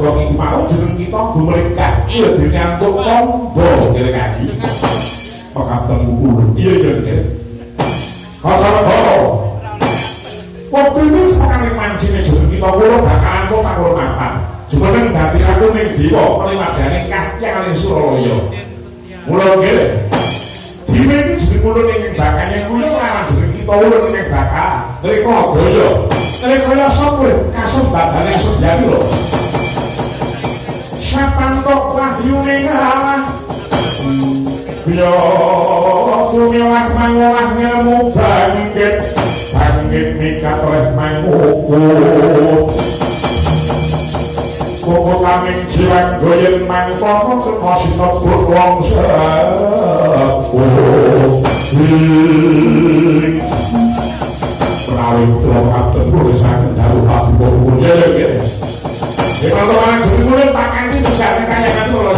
dong iki mau jeneng kita bumrikah iya dene antuk tombo kira-kira pekaten kulo iya ya nggih Kasarabara waktu itu sekali mancine jeneng kita kulo bakalan kok kahormatan jumeneng dadi aku ning dewa pelimadane kaki kali Suralaya mula nggih dene iki jeneng kulo ning bakane kulo lawan jeneng kita kulo ning bakal mriko daya mriko sapa kasembadane sejati lho sapantok wahyune ngalah yo sumilah mangolah ngemu bangkit mikat oleh mangkuk koko kaming jiwang goyen mangkok kekosino burwong sepuh menawi pulau kapten tulisan daru hati bokunya ya teman-teman jadi mulai pakai ini juga kekayakan tuh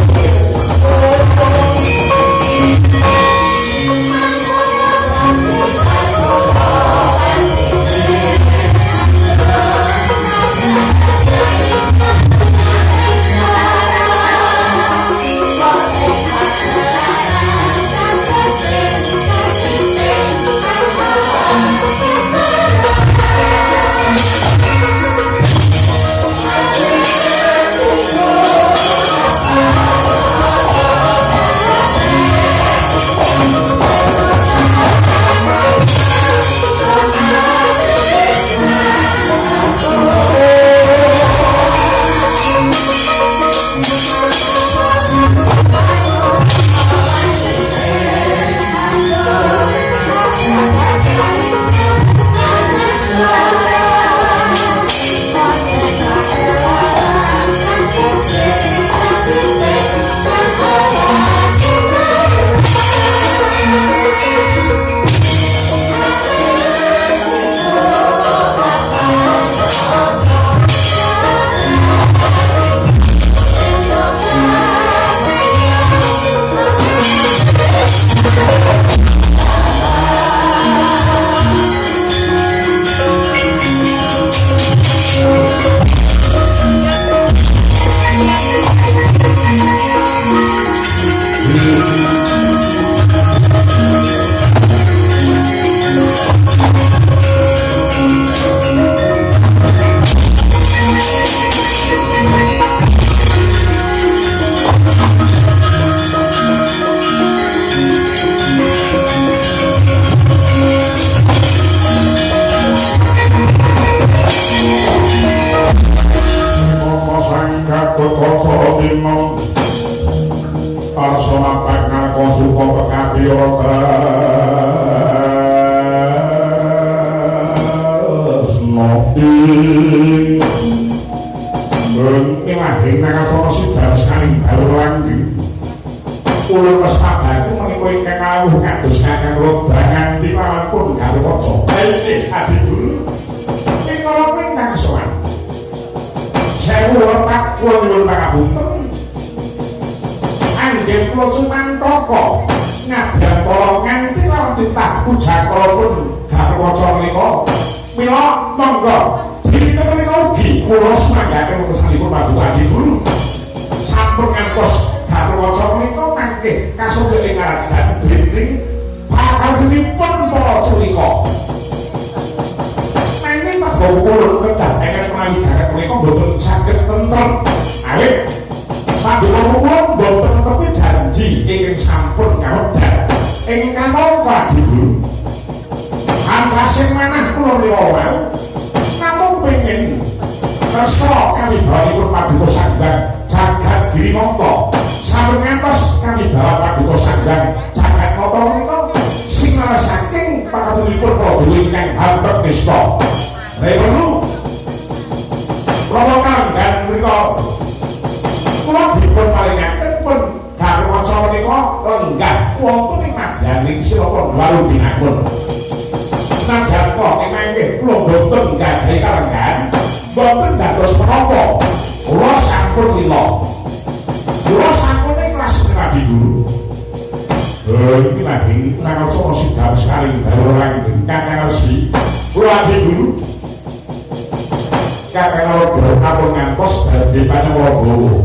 karena rodo kapun ngantos dadi Panyawabawa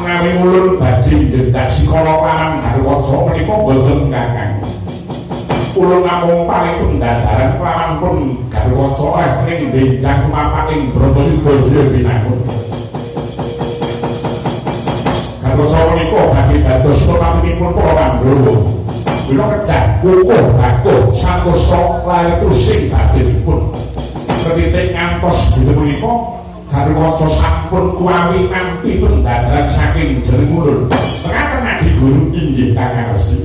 menawi ulun badhe ndendak sikala kanan garwaca menika boten kakang ulun namung paring dadaran kelawan pun garwaca ing benjang mapaking Bratayuda binangun garwaca menika badhe dados putraipun para Pandhawa kula kedah kukuh bakuh santosa lair sing batinipun ketitik ngantos dinten menika garwaca sampun kuwawi nampi pendadaran saking jering ulun ngaten Adi Guru inggih Kakang Resi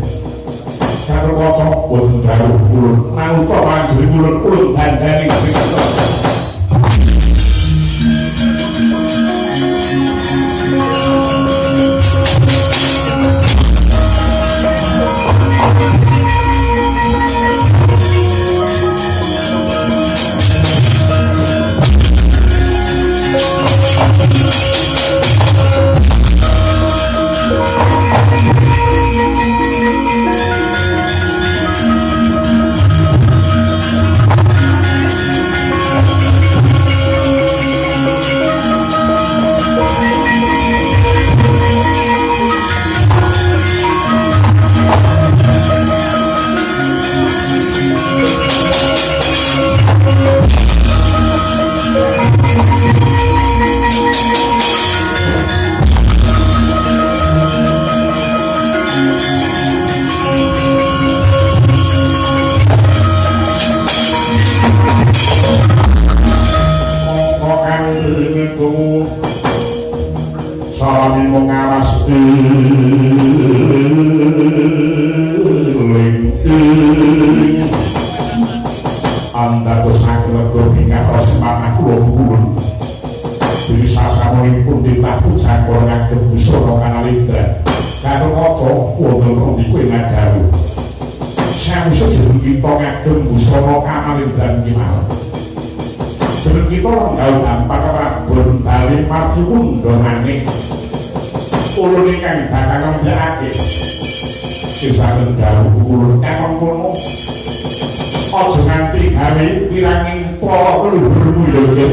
garwaca boten dawuh ulun manungsa panjenengan ulun dandani ulun ingkang bakal nglakake sisaken dawuh ulun emong kono aja nganti gawe piranging para leluhurmu ya